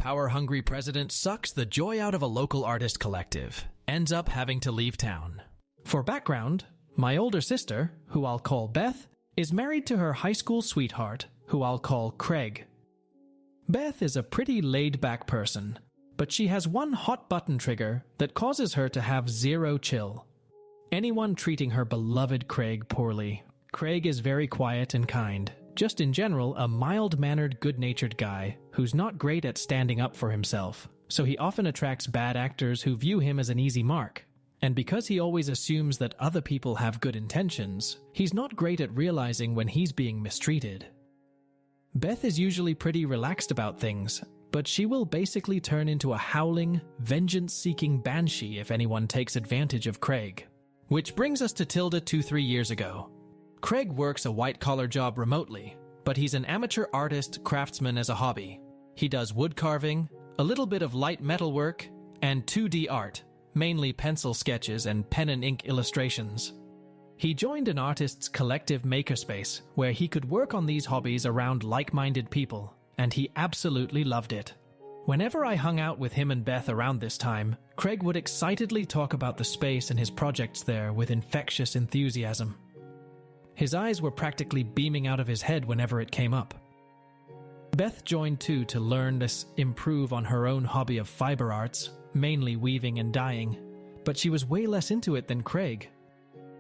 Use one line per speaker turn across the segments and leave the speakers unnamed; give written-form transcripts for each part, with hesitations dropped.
power-hungry president sucks the joy out of a local artist collective, ends up having to leave town. For background, my older sister, who I'll call Beth, is married to her high school sweetheart, who I'll call Craig. Beth is a pretty laid-back person, but she has one hot-button trigger that causes her to have zero chill. Anyone treating her beloved Craig poorly. Craig is very quiet and kind, just in general a mild-mannered, good-natured guy who's not great at standing up for himself, so he often attracts bad actors who view him as an easy mark. And because he always assumes that other people have good intentions, he's not great at realizing when he's being mistreated. Beth is usually pretty relaxed about things, but she will basically turn into a howling, vengeance-seeking banshee if anyone takes advantage of Craig. Which brings us to Tilda 2-3 years ago. Craig works a white-collar job remotely, but he's an amateur artist craftsman as a hobby. He does wood carving, a little bit of light metal work, and 2D art, mainly pencil sketches and pen and ink illustrations. He joined an artists' collective makerspace where he could work on these hobbies around like-minded people, and he absolutely loved it. Whenever I hung out with him and Beth around this time, Craig would excitedly talk about the space and his projects there with infectious enthusiasm. His eyes were practically beaming out of his head whenever it came up. Beth joined too to learn to improve on her own hobby of fiber arts, mainly weaving and dyeing, but she was way less into it than Craig.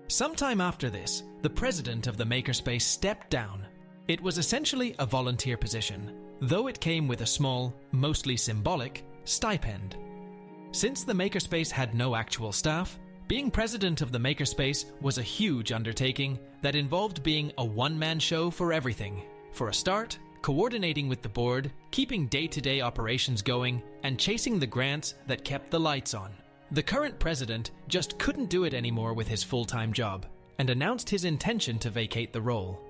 Sometime after this, the president of the makerspace stepped down. It was essentially a volunteer position, though it came with a small, mostly symbolic, stipend. Since the makerspace had no actual staff, being president of the makerspace was a huge undertaking that involved being a one-man show for everything. For a start, coordinating with the board, keeping day-to-day operations going, and chasing the grants that kept the lights on. The current president just couldn't do it anymore with his full-time job, and announced his intention to vacate the role.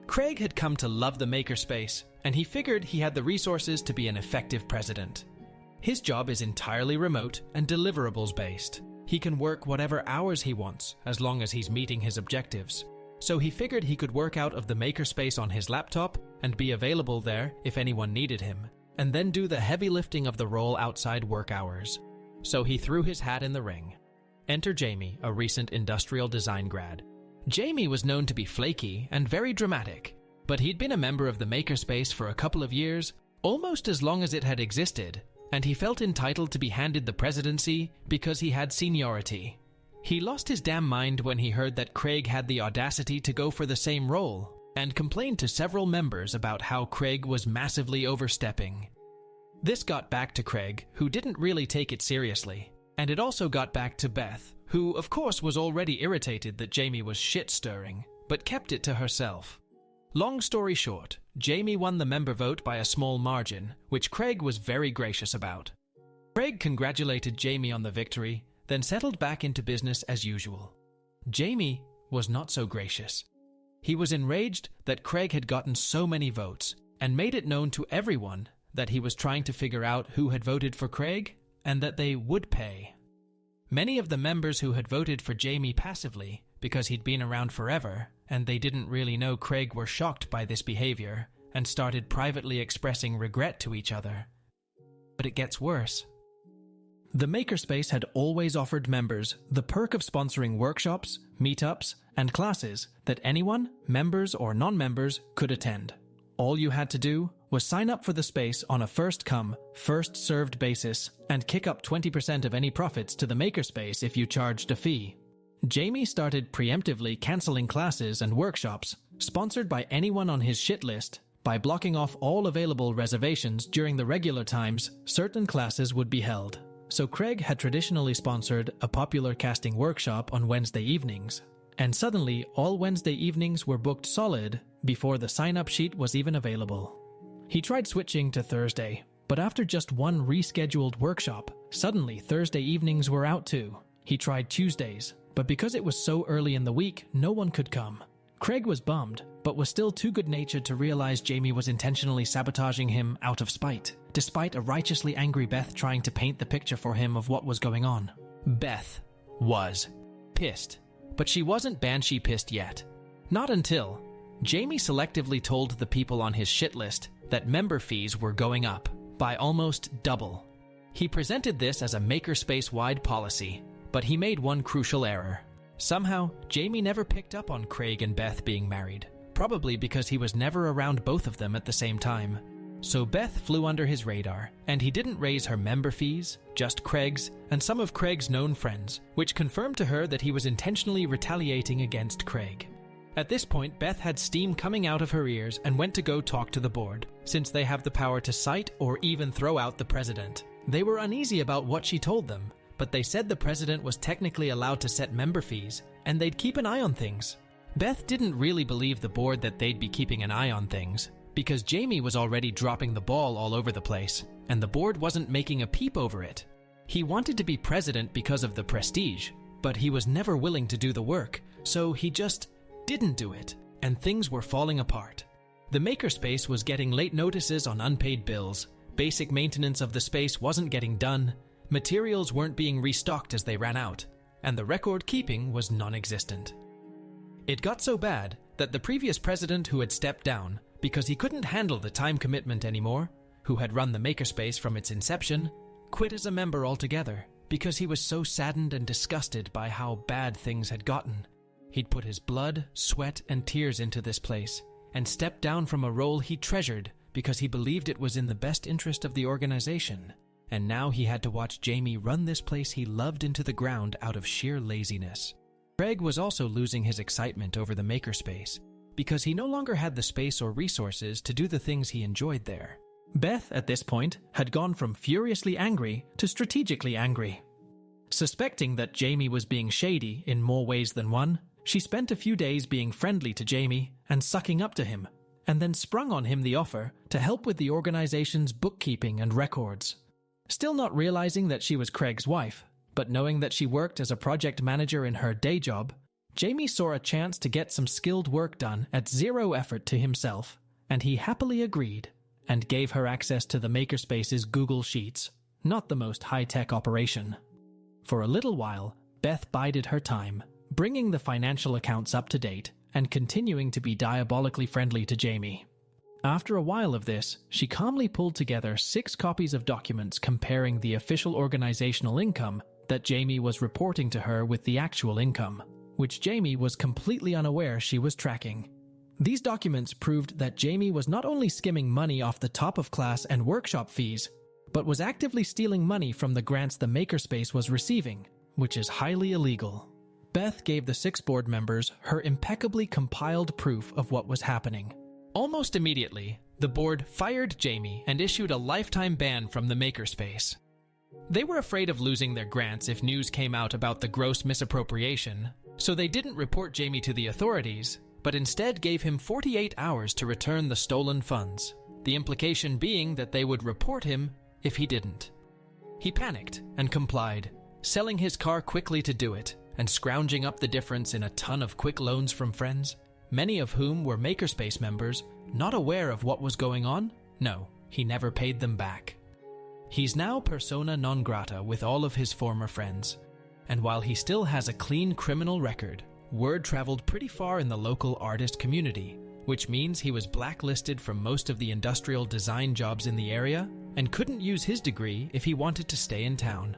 Craig had come to love the makerspace, and he figured he had the resources to be an effective president. His job is entirely remote and deliverables-based. He can work whatever hours he wants, as long as he's meeting his objectives. So he figured he could work out of the makerspace on his laptop and be available there if anyone needed him, and then do the heavy lifting of the role outside work hours. So he threw his hat in the ring. Enter Jamie, a recent industrial design grad. Jamie was known to be flaky and very dramatic, but he'd been a member of the makerspace for a couple of years, almost as long as it had existed, and he felt entitled to be handed the presidency because he had seniority. He lost his damn mind when he heard that Craig had the audacity to go for the same role, and complained to several members about how Craig was massively overstepping. This got back to Craig, who didn't really take it seriously, and it also got back to Beth, who of course was already irritated that Jamie was shit-stirring, but kept it to herself. Long story short, Jamie won the member vote by a small margin, which Craig was very gracious about. Craig congratulated Jamie on the victory, then settled back into business as usual. Jamie was not so gracious. He was enraged that Craig had gotten so many votes, and made it known to everyone that he was trying to figure out who had voted for Craig, and that they would pay. Many of the members who had voted for Jamie passively, because he'd been around forever, and they didn't really know Craig, were shocked by this behavior, and started privately expressing regret to each other. But it gets worse. The makerspace had always offered members the perk of sponsoring workshops, meetups, and classes that anyone, members or non-members, could attend. All you had to do was sign up for the space on a first-come, first-served basis and kick up 20% of any profits to the makerspace if you charged a fee. Jamie started preemptively cancelling classes and workshops sponsored by anyone on his shit list by blocking off all available reservations during the regular times certain classes would be held. So Craig had traditionally sponsored a popular casting workshop on Wednesday evenings, and suddenly all Wednesday evenings were booked solid before the sign-up sheet was even available. He tried switching to Thursday, but after just one rescheduled workshop, suddenly Thursday evenings were out too. He tried Tuesdays, but because it was so early in the week, no one could come. Craig was bummed, but was still too good-natured to realize Jamie was intentionally sabotaging him out of spite, despite a righteously angry Beth trying to paint the picture for him of what was going on. Beth was pissed, but she wasn't banshee pissed yet. Not until Jamie selectively told the people on his shit list that member fees were going up, by almost double. He presented this as a makerspace-wide policy, but he made one crucial error. Somehow, Jamie never picked up on Craig and Beth being married, probably because he was never around both of them at the same time. So Beth flew under his radar, and he didn't raise her member fees, just Craig's, and some of Craig's known friends, which confirmed to her that he was intentionally retaliating against Craig. At this point, Beth had steam coming out of her ears and went to go talk to the board, since they have the power to cite or even throw out the president. They were uneasy about what she told them, but they said the president was technically allowed to set member fees, and they'd keep an eye on things. Beth didn't really believe the board that they'd be keeping an eye on things, because Jamie was already dropping the ball all over the place, and the board wasn't making a peep over it. He wanted to be president because of the prestige, but he was never willing to do the work, so he just didn't do it, and things were falling apart. The makerspace was getting late notices on unpaid bills, basic maintenance of the space wasn't getting done, materials weren't being restocked as they ran out, and the record keeping was non-existent. It got so bad that the previous president who had stepped down because he couldn't handle the time commitment anymore, who had run the makerspace from its inception, quit as a member altogether because he was so saddened and disgusted by how bad things had gotten. He'd put his blood, sweat, and tears into this place, and stepped down from a role he treasured because he believed it was in the best interest of the organization. And now he had to watch Jamie run this place he loved into the ground out of sheer laziness. Craig was also losing his excitement over the makerspace, because he no longer had the space or resources to do the things he enjoyed there. Beth, at this point, had gone from furiously angry to strategically angry. Suspecting that Jamie was being shady in more ways than one, she spent a few days being friendly to Jamie and sucking up to him, and then sprung on him the offer to help with the organization's bookkeeping and records. Still not realizing that she was Craig's wife, but knowing that she worked as a project manager in her day job, Jamie saw a chance to get some skilled work done at zero effort to himself, and he happily agreed and gave her access to the makerspace's Google Sheets, not the most high-tech operation. For a little while, Beth bided her time, bringing the financial accounts up to date and continuing to be diabolically friendly to Jamie. After a while of this, she calmly pulled together 6 copies of documents comparing the official organizational income that Jamie was reporting to her with the actual income, which Jamie was completely unaware she was tracking. These documents proved that Jamie was not only skimming money off the top of class and workshop fees, but was actively stealing money from the grants the makerspace was receiving, which is highly illegal. Beth gave the 6 board members her impeccably compiled proof of what was happening. Almost immediately, the board fired Jamie and issued a lifetime ban from the makerspace. They were afraid of losing their grants if news came out about the gross misappropriation, so they didn't report Jamie to the authorities, but instead gave him 48 hours to return the stolen funds, the implication being that they would report him if he didn't. He panicked and complied, selling his car quickly to do it, and scrounging up the difference in a ton of quick loans from friends, many of whom were Makerspace members, not aware of what was going on. No, he never paid them back. He's now persona non grata with all of his former friends, and while he still has a clean criminal record, word traveled pretty far in the local artist community, which means he was blacklisted from most of the industrial design jobs in the area and couldn't use his degree if he wanted to stay in town.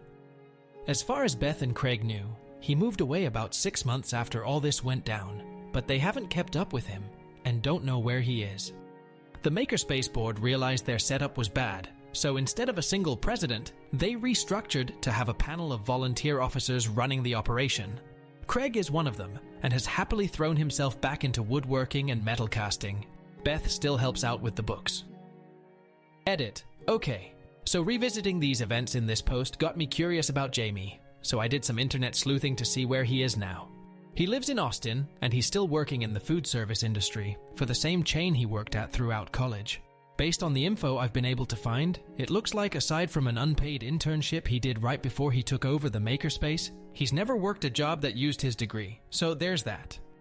As far as Beth and Craig knew, he moved away about 6 months after all this went down, but they haven't kept up with him and don't know where he is. The Makerspace board realized their setup was bad, so instead of a single president, they restructured to have a panel of volunteer officers running the operation. Craig is one of them and has happily thrown himself back into woodworking and metal casting. Beth still helps out with the books. Edit. Okay, so revisiting these events in this post got me curious about Jamie, so I did some internet sleuthing to see where he is now. He lives in Austin, and he's still working in the food service industry for the same chain he worked at throughout college. Based on the info I've been able to find, it looks like aside from an unpaid internship he did right before he took over the Makerspace, he's never worked a job that used his degree, so there's that.